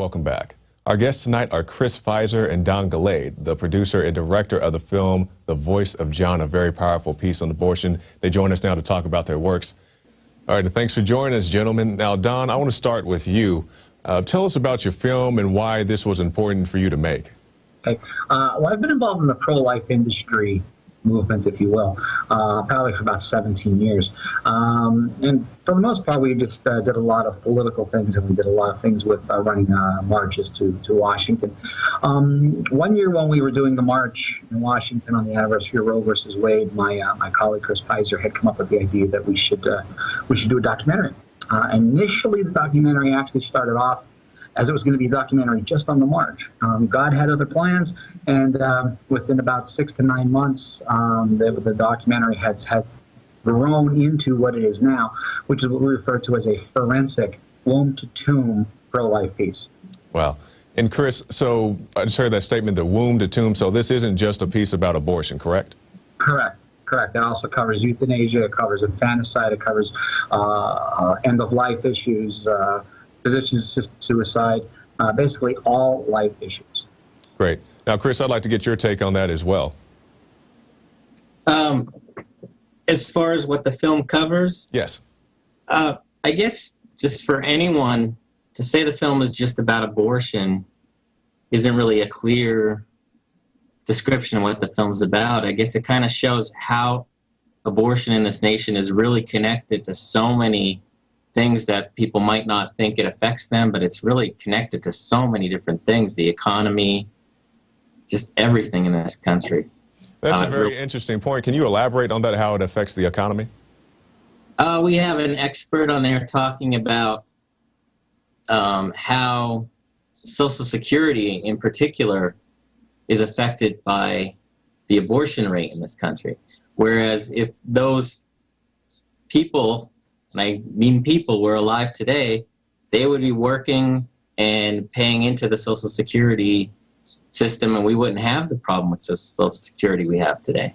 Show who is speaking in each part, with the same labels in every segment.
Speaker 1: welcome back. Our guests tonight are Peiser and Donald Galade, the producer and director of the film The Voice of John, a very powerful piece on abortion. They join us now to talk about their works. All right, and thanks for joining us, gentlemen. Now, Don, I want to start with you. Tell us about your film and why this was important for you to make.
Speaker 2: Okay. Well, I've been involved in the pro-life industry movement, if you will, probably for about 17 years. And for the most part, we just did a lot of political things, and we did a lot of things with running marches to Washington. One year when we were doing the march in Washington on the anniversary of Roe versus Wade, my colleague Peiser had come up with the idea that we should do a documentary. Initially, the documentary actually started off as it was going to be a documentary just on the march. God had other plans, and within about 6 to 9 months, the documentary had grown into what it is now, which is what we refer to as a forensic womb-to-tomb pro-life piece.
Speaker 1: Wow. And Chris, so I just heard that statement, the womb-to-tomb, so this isn't just a piece about abortion, correct?
Speaker 2: Correct. Correct. It also covers euthanasia, it covers infanticide, it covers end-of-life issues, physician-assisted suicide, basically all life issues.
Speaker 1: Great. Now, Chris, I'd like to get your take on that as well.
Speaker 3: As far as what the film covers?
Speaker 1: Yes.
Speaker 3: I guess just for anyone to say the film is just about abortion isn't really a clear description of what the film's about. I guess it kind of shows how abortion in this nation is really connected to so many things that people might not think it affects them, but it's really connected to so many different things, the economy, just everything in this country.
Speaker 1: That's a very interesting point. Can you elaborate on that, how it affects the economy?
Speaker 3: We have an expert on there talking about how Social Security in particular is affected by the abortion rate in this country. Whereas if those people, and I mean people, were alive today, they would be working and paying into the Social Security system, and we wouldn't have the problem with Social Security we have today.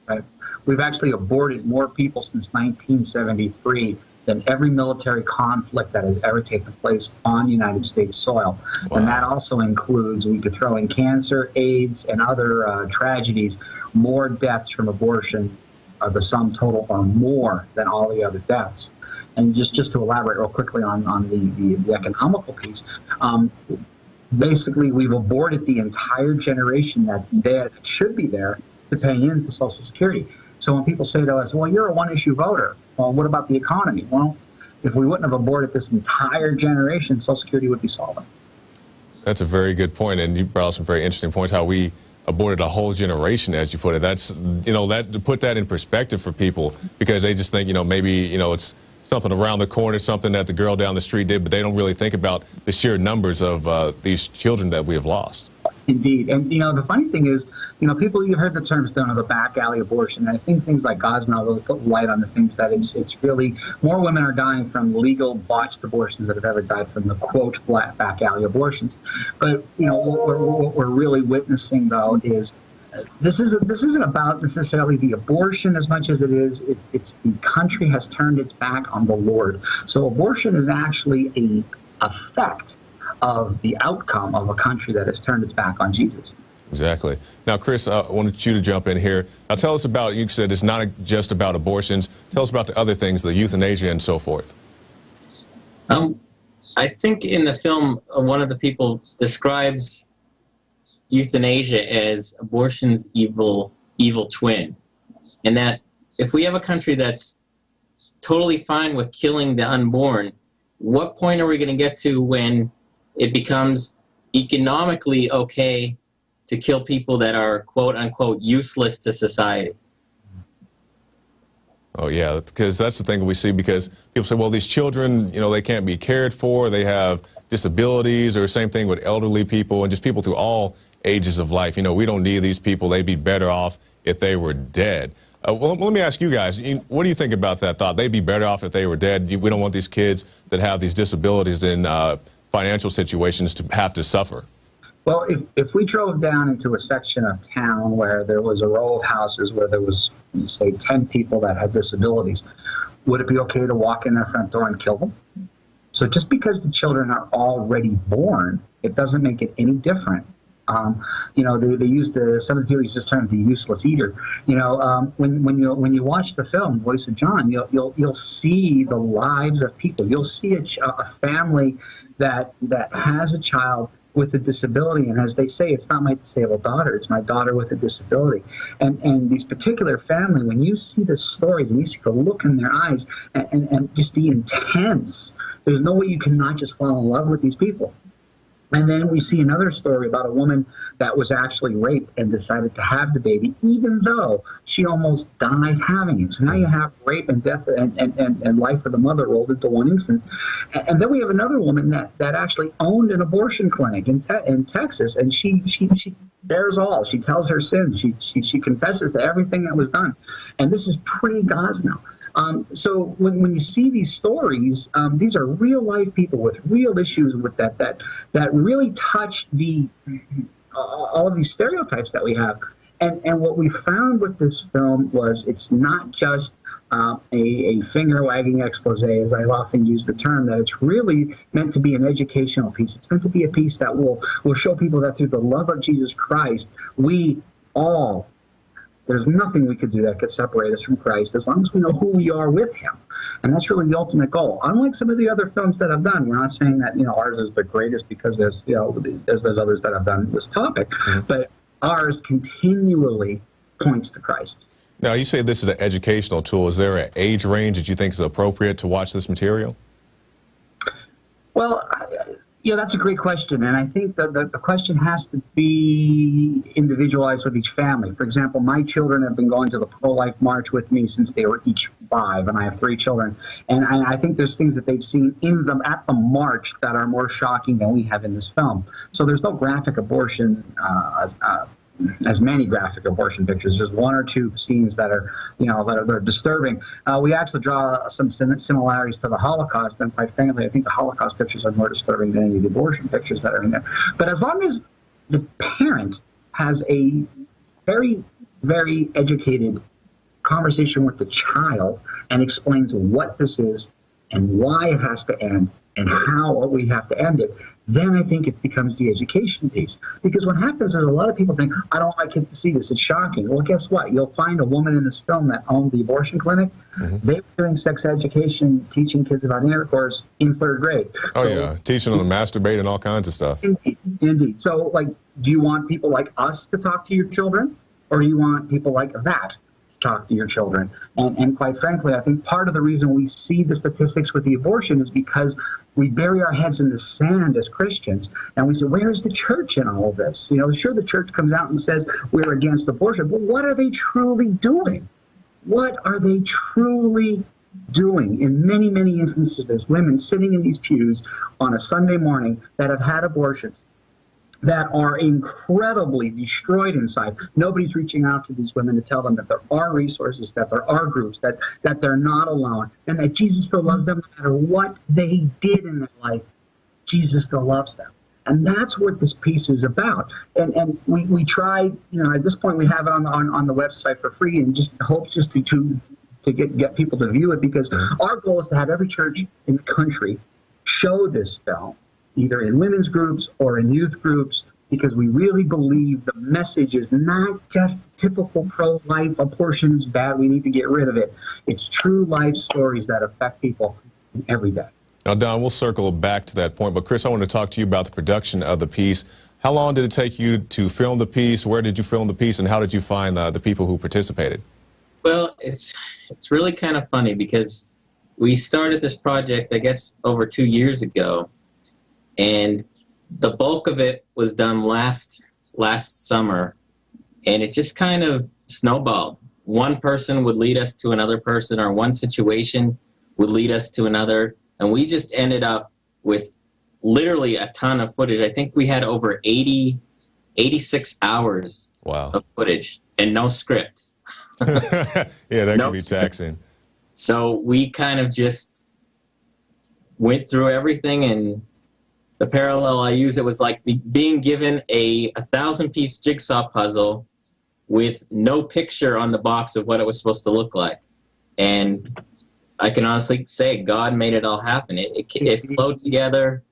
Speaker 2: Right. We've actually aborted more people since 1973 than every military conflict that has ever taken place on United States soil. Wow. And that also includes, we could throw in cancer, AIDS, and other tragedies. More deaths from abortion, the sum total, are more than all the other deaths. And just to elaborate real quickly on the economical piece, basically we've aborted the entire generation that's there, that should be there, to pay into Social Security. So when people say to us, well, you're a one-issue voter, well, what about the economy? Well, if we wouldn't have aborted this entire generation, Social Security would be solvent.
Speaker 1: That's a very good point, and you brought up some very interesting points, how we aborted a whole generation, as you put it. That's, that to put that in perspective for people, because they just think, maybe, it's something around the corner, something that the girl down the street did, but they don't really think about the sheer numbers of these children that we have lost.
Speaker 2: Indeed. And, the funny thing is, people, you've heard the terms, the back alley abortion. And I think things like Gosnell really put light on the things that it's really, more women are dying from legal botched abortions than have ever died from the, quote, back alley abortions. But, what we're really witnessing, though, is this isn't about necessarily the abortion as much as it is, it's the country has turned its back on the Lord. So abortion is actually a effect of the outcome of a country that has turned its back on Jesus.
Speaker 1: Exactly. Now, Chris, I wanted you to jump in here. Now, tell us about, you said it's not just about abortions. Tell us about the other things, the euthanasia and so forth.
Speaker 3: I think in the film, one of the people describes euthanasia as abortion's evil twin. And that if we have a country that's totally fine with killing the unborn, what point are we going to get to when it becomes economically okay to kill people that are, quote unquote, useless to society?
Speaker 1: Oh, yeah, because that's the thing we see, because people say, well, these children, they can't be cared for, they have disabilities, or same thing with elderly people and just people through all ages of life. We don't need these people. They'd be better off if they were dead. Well, let me ask you guys, what do you think about that thought? They'd be better off if they were dead. We don't want these kids that have these disabilities in financial situations to have to suffer.
Speaker 2: Well, if we drove down into a section of town where there was a row of houses where there was, say, 10 people that had disabilities, would it be okay to walk in their front door and kill them? So just because the children are already born, it doesn't make it any different. You know, they use some of the people use this term, the useless eater. You know, when you watch the film Voice of John, you'll see the lives of people. You'll see a family that has a child with a disability, and as they say, it's not my disabled daughter, it's my daughter with a disability. And these particular family, when you see the stories and you see the look in their eyes and just the intense, there's no way you can not just fall in love with these people. And then we see another story about a woman that was actually raped and decided to have the baby, even though she almost died having it. So now you have rape and death and life of the mother rolled into one instance. And then we have another woman that actually owned an abortion clinic in Texas, and she bears all. She tells her sins. She confesses to everything that was done. And this is pre-God's now. So when you see these stories, these are real life people with real issues with that really touch all of these stereotypes that we have. And what we found with this film was it's not just a finger wagging expose, as I often use the term, that it's really meant to be an educational piece. It's meant to be a piece that will show people that through the love of Jesus Christ, we all, there's nothing we could do that could separate us from Christ as long as we know who we are with him. And that's really the ultimate goal. Unlike some of the other films that I've done, we're not saying that, you know, ours is the greatest because there's others that have done this topic, but ours continually points to Christ.
Speaker 1: Now, you say this is an educational tool. Is there an age range that you think is appropriate to watch this material?
Speaker 2: Well, yeah, that's a great question. And I think the question has to be individualized with each family. For example, my children have been going to the pro-life march with me since they were each 5, and I have 3 children. And I think there's things that they've seen at the march that are more shocking than we have in this film. So there's no graphic abortion, as many graphic abortion pictures. There's 1 or 2 scenes that are, they're disturbing. We actually draw some similarities to the Holocaust, and quite frankly, I think the Holocaust pictures are more disturbing than any of the abortion pictures that are in there. But as long as the parent has a very, very educated conversation with the child and explains what this is and why it has to end and how we have to end it, then I think it becomes the education piece. Because what happens is a lot of people think, I don't want my kids to see this, it's shocking. Well, guess what? You'll find a woman in this film that owned the abortion clinic. They were doing sex education, teaching kids about intercourse in 3rd grade.
Speaker 1: Oh, so, yeah, teaching them to masturbate and all kinds of stuff.
Speaker 2: Indeed. So, like, do you want people like us to talk to your children, or do you want people like that talk to your children? And quite frankly, I think part of the reason we see the statistics with the abortion is because we bury our heads in the sand as Christians, and we say, where is the church in all of this? You know, sure, the church comes out and says we're against abortion, but what are they truly doing? What are they truly doing? In many, many instances, there's women sitting in these pews on a Sunday morning that have had abortions, that are incredibly destroyed inside. Nobody's reaching out to these women to tell them that there are resources, that there are groups, that they're not alone, and that Jesus still loves them no matter what they did in their life. Jesus still loves them. And that's what this piece is about. And we tried, you know, at this point we have it on the website for free, and just hope just to get people to view it, because our goal is to have every church in the country show this film, either in women's groups or in youth groups, because we really believe the message is not just typical pro-life, abortion is bad, we need to get rid of it. It's true life stories that affect people every day.
Speaker 1: Now, Don, we'll circle back to that point, but Chris, I want to talk to you about the production of the piece. How long did it take you to film the piece? Where did you film the piece, and how did you find the people who participated?
Speaker 3: Well, it's really kind of funny because we started this project, I guess, over 2 years ago. And the bulk of it was done last summer, and it just kind of snowballed. One person would lead us to another person, or one situation would lead us to another, and we just ended up with literally a ton of footage. I think we had over 86 hours of footage and no script.
Speaker 1: Yeah, that can be taxing.
Speaker 3: So we kind of just went through everything, and the parallel I use, it was like being given a 1,000-piece jigsaw puzzle with no picture on the box of what it was supposed to look like. And I can honestly say God made it all happen. It flowed together.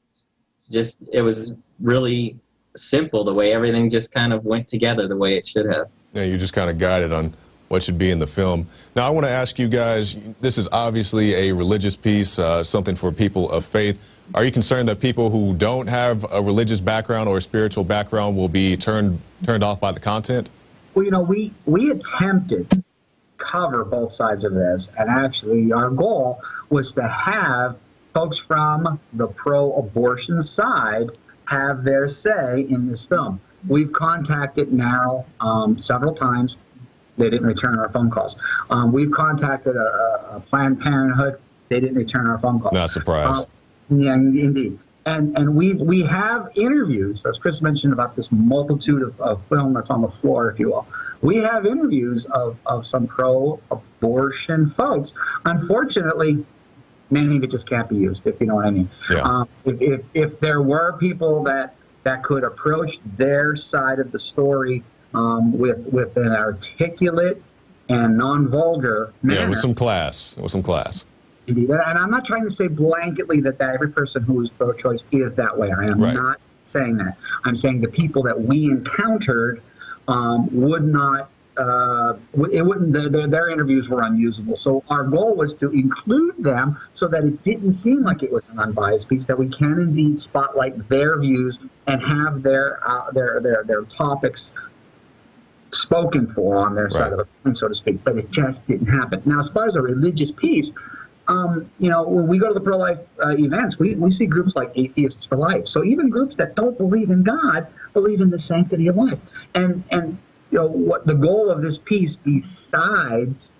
Speaker 3: It was really simple, the way everything just kind of went together the way it should have.
Speaker 1: Yeah, you just kind of guided on what should be in the film. Now, I want to ask you guys, this is obviously a religious piece, something for people of faith. Are you concerned that people who don't have a religious background or a spiritual background will be turned off by the content?
Speaker 2: Well, you know, we attempted to cover both sides of this, and actually our goal was to have folks from the pro-abortion side have their say in this film. We've contacted NARAL several times. They didn't return our phone calls. We've contacted a Planned Parenthood. They didn't return our phone calls.
Speaker 1: Not surprised.
Speaker 2: Yeah, indeed. And we have interviews, as Chris mentioned, about this multitude of film that's on the floor, if you will. We have interviews of some pro-abortion folks. Unfortunately, many of it just can't be used, if you know what I mean.
Speaker 1: Yeah.
Speaker 2: If there were people that could approach their side of the story with an articulate and non-vulgar manner.
Speaker 1: Yeah, with some class.
Speaker 2: Indeed. And I'm not trying to say blanketly that every person who is pro-choice is that way. I am not saying that. I'm saying the people that we encountered would not, their interviews were unusable. So our goal was to include them so that it didn't seem like it was an unbiased piece, that we can indeed spotlight their views and have their topics spoken for on their side of the coin, so to speak. But it just didn't happen. Now, as far as a religious piece, you know, when we go to the pro-life events, we see groups like Atheists for Life. So even groups that don't believe in God believe in the sanctity of life. And you know, what the goal of this piece, besides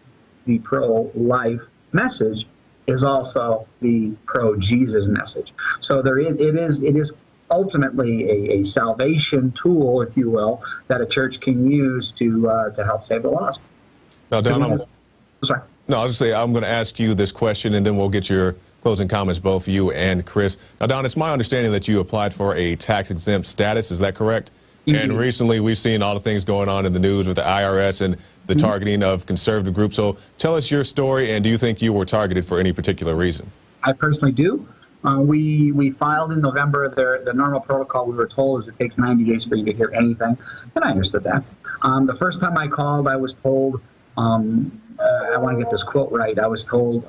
Speaker 2: the pro-life message, is also the pro-Jesus message. So it is ultimately a salvation tool, if you will, that a church can use to help save the lost.
Speaker 1: Now, Don,
Speaker 2: sorry.
Speaker 1: No, I'll just say I'm going to ask you this question, and then we'll get your closing comments, both you and Chris. Now, Don, it's my understanding that you applied for a tax-exempt status. Is that correct? Mm-hmm. And recently we've seen all the things going on in the news with the IRS and the targeting of conservative groups. So tell us your story, and do you think you were targeted for any particular reason?
Speaker 2: I personally do. We filed in November. The normal protocol, we were told, is it takes 90 days for you to hear anything, and I understood that. The first time I called, I was told, I want to get this quote right. I was told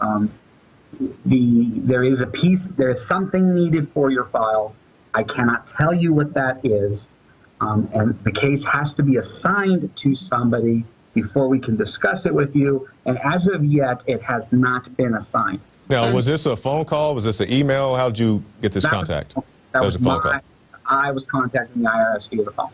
Speaker 2: there is something needed for your file. I cannot tell you what that is, and the case has to be assigned to somebody before we can discuss it with you. And as of yet, it has not been assigned.
Speaker 1: Now, was this a phone call? Was this an email? How did you get this contact?
Speaker 2: That was
Speaker 1: a phone call.
Speaker 2: I was contacting the IRS via the phone.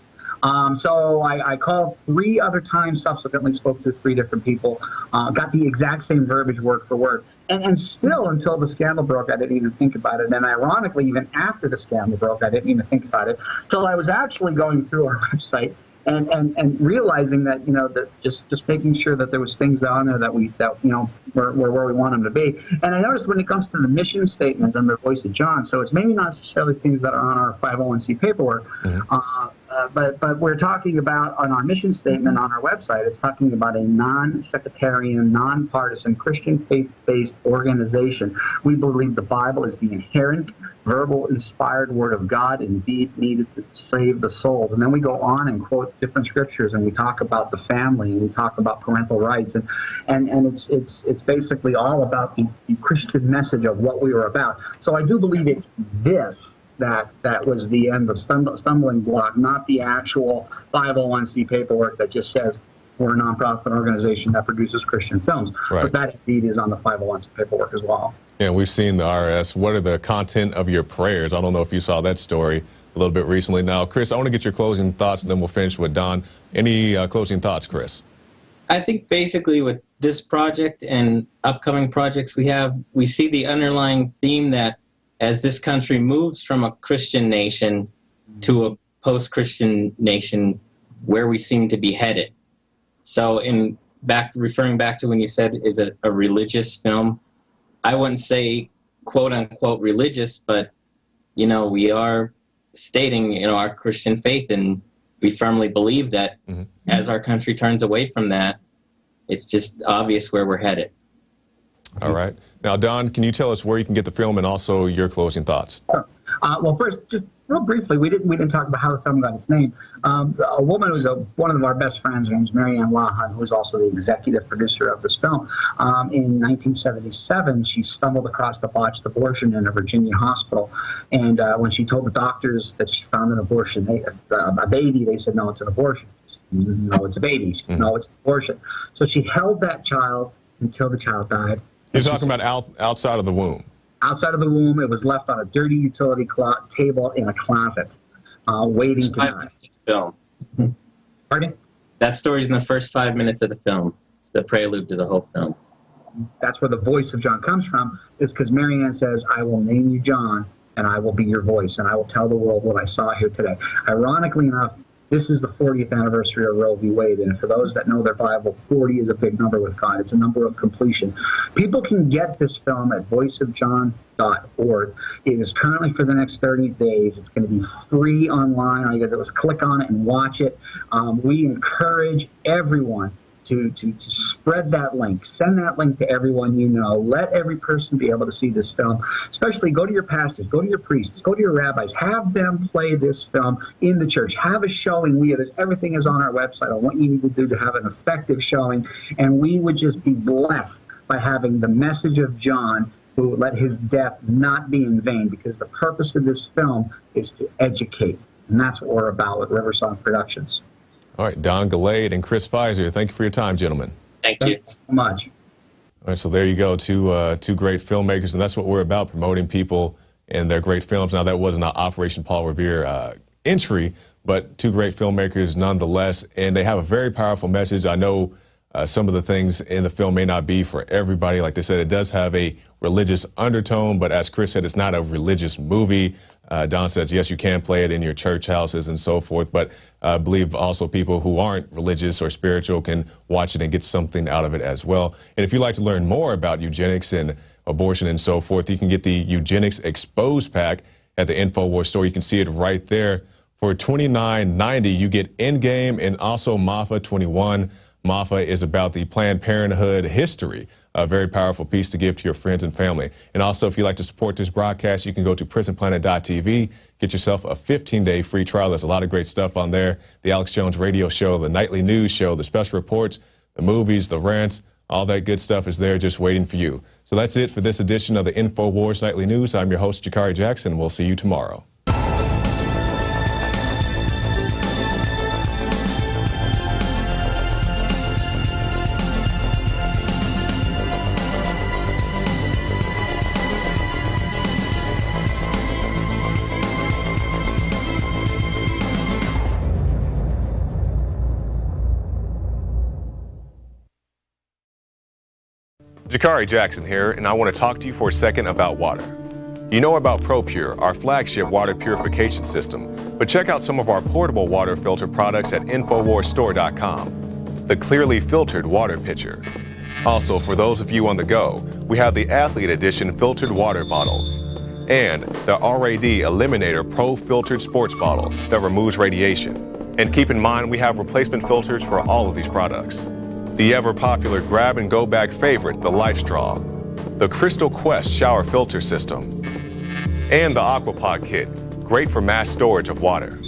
Speaker 2: So I called 3 other times, subsequently spoke to 3 different people, got the exact same verbiage word for word. And still, until the scandal broke, I didn't even think about it. And ironically, even after the scandal broke, I didn't even think about it till I was actually going through our website and realizing that, you know, that just making sure that there was things on there that you know, were where we want them to be. And I noticed when it comes to the mission statement and the voice of John, so it's maybe not necessarily things that are on our 501c paperwork, but we're talking about on our mission statement on our website, it's talking about a non-sectarian, non-partisan, Christian faith-based organization. We believe the Bible is the inerrant, verbal, inspired word of God, indeed needed to save the souls. And then we go on and quote different scriptures, and we talk about the family, and we talk about parental rights, and it's basically all about the Christian message of what we were about. So I do believe it's this that was the end of stumbling block, not the actual 501c paperwork that just says we're a nonprofit organization that produces Christian films.
Speaker 1: Right.
Speaker 2: But that indeed is on the 501c paperwork as well.
Speaker 1: Yeah, we've seen the IRS. What are the content of your prayers? I don't know if you saw that story a little bit recently. Now, Chris, I want to get your closing thoughts, and then we'll finish with Don. Any closing thoughts, Chris?
Speaker 3: I think basically with this project and upcoming projects we see the underlying theme that as this country moves from a Christian nation to a post-Christian nation, where we seem to be headed. So referring back to when you said, is it a religious film? I wouldn't say quote unquote religious, but, you know, we are stating, you know, our Christian faith, and we firmly believe that as our country turns away from that, it's just obvious where we're headed.
Speaker 1: All right. Now, Don, can you tell us where you can get the film and also your closing thoughts?
Speaker 2: Sure. Well, first, just real briefly, we didn't talk about how the film got its name. A woman who's one of our best friends, her name's Maryann Lawhon, who is also the executive producer of this film. In 1977, she stumbled across a botched abortion in a Virginia hospital, and when she told the doctors that she found an abortion, a baby, they said, no, it's an abortion. No, it's a baby. She said, no, it's an abortion. So she held that child until the child died.
Speaker 1: You're talking about outside of the womb.
Speaker 2: Outside of the womb, it was left on a dirty utility table in a closet, waiting to die.
Speaker 3: Film.
Speaker 2: Pardon?
Speaker 3: That story's in the first 5 minutes of the film. It's the prelude to the whole film.
Speaker 2: That's where the voice of John comes from, is because Maryann says, I will name you John, and I will be your voice, and I will tell the world what I saw here today. Ironically enough, this is the 40th anniversary of Roe v. Wade, and for those that know their Bible, 40 is a big number with God. It's a number of completion. People can get this film at voiceofjohn.org. It is currently for the next 30 days. It's going to be free online. All you got to do is click on it and watch it. We encourage everyone to spread that link. Send that link to everyone you know. Let every person be able to see this film. Especially go to your pastors, go to your priests, go to your rabbis. Have them play this film in the church. Have a showing. Everything is on our website on what you need to do to have an effective showing. And we would just be blessed by having the message of John, who let his death not be in vain, because the purpose of this film is to educate. And that's what we're about with Riversong Productions.
Speaker 1: All right, Don Galade and Chris Peiser, thank you for your time, gentlemen.
Speaker 3: Thank you.
Speaker 2: Thanks so much.
Speaker 1: All right, so there you go, two great filmmakers, and that's what we're about, promoting people and their great films. Now, that wasn't an Operation Paul Revere entry, but two great filmmakers nonetheless, and they have a very powerful message. I know some of the things in the film may not be for everybody. Like they said, it does have a religious undertone, but as Chris said, it's not a religious movie. Don says, yes, you can play it in your church houses and so forth, but I believe also people who aren't religious or spiritual can watch it and get something out of it as well. And if you'd like to learn more about eugenics and abortion and so forth, you can get the Eugenics Exposed Pack at the InfoWars store. You can see it right there. For $29.90, you get Endgame and also MAFA 21. MAFA is about the Planned Parenthood history. A very powerful piece to give to your friends and family. And also, if you'd like to support this broadcast, you can go to prisonplanet.tv, get yourself a 15-day free trial. There's a lot of great stuff on there. The Alex Jones radio show, the nightly news show, the special reports, the movies, the rants, all that good stuff is there just waiting for you. So that's it for this edition of the InfoWars Nightly News. I'm your host, Jakari Jackson. We'll see you tomorrow. Jakari Jackson here, and I want to talk to you for a second about water. You know about ProPure, our flagship water purification system, but check out some of our portable water filter products at InfoWarsStore.com. The clearly filtered water pitcher. Also, for those of you on the go, we have the Athlete Edition filtered water bottle and the RAD Eliminator Pro filtered sports bottle that removes radiation. And keep in mind, we have replacement filters for all of these products. The ever-popular grab-and-go bag favorite, the Life Straw, the Crystal Quest shower filter system, and the Aquapod kit, great for mass storage of water.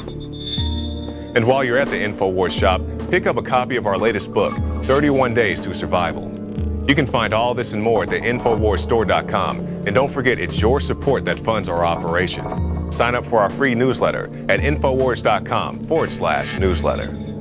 Speaker 1: And while you're at the InfoWars shop, pick up a copy of our latest book, 31 Days to Survival. You can find all this and more at the InfoWarsStore.com, and don't forget, it's your support that funds our operation. Sign up for our free newsletter at InfoWars.com/newsletter.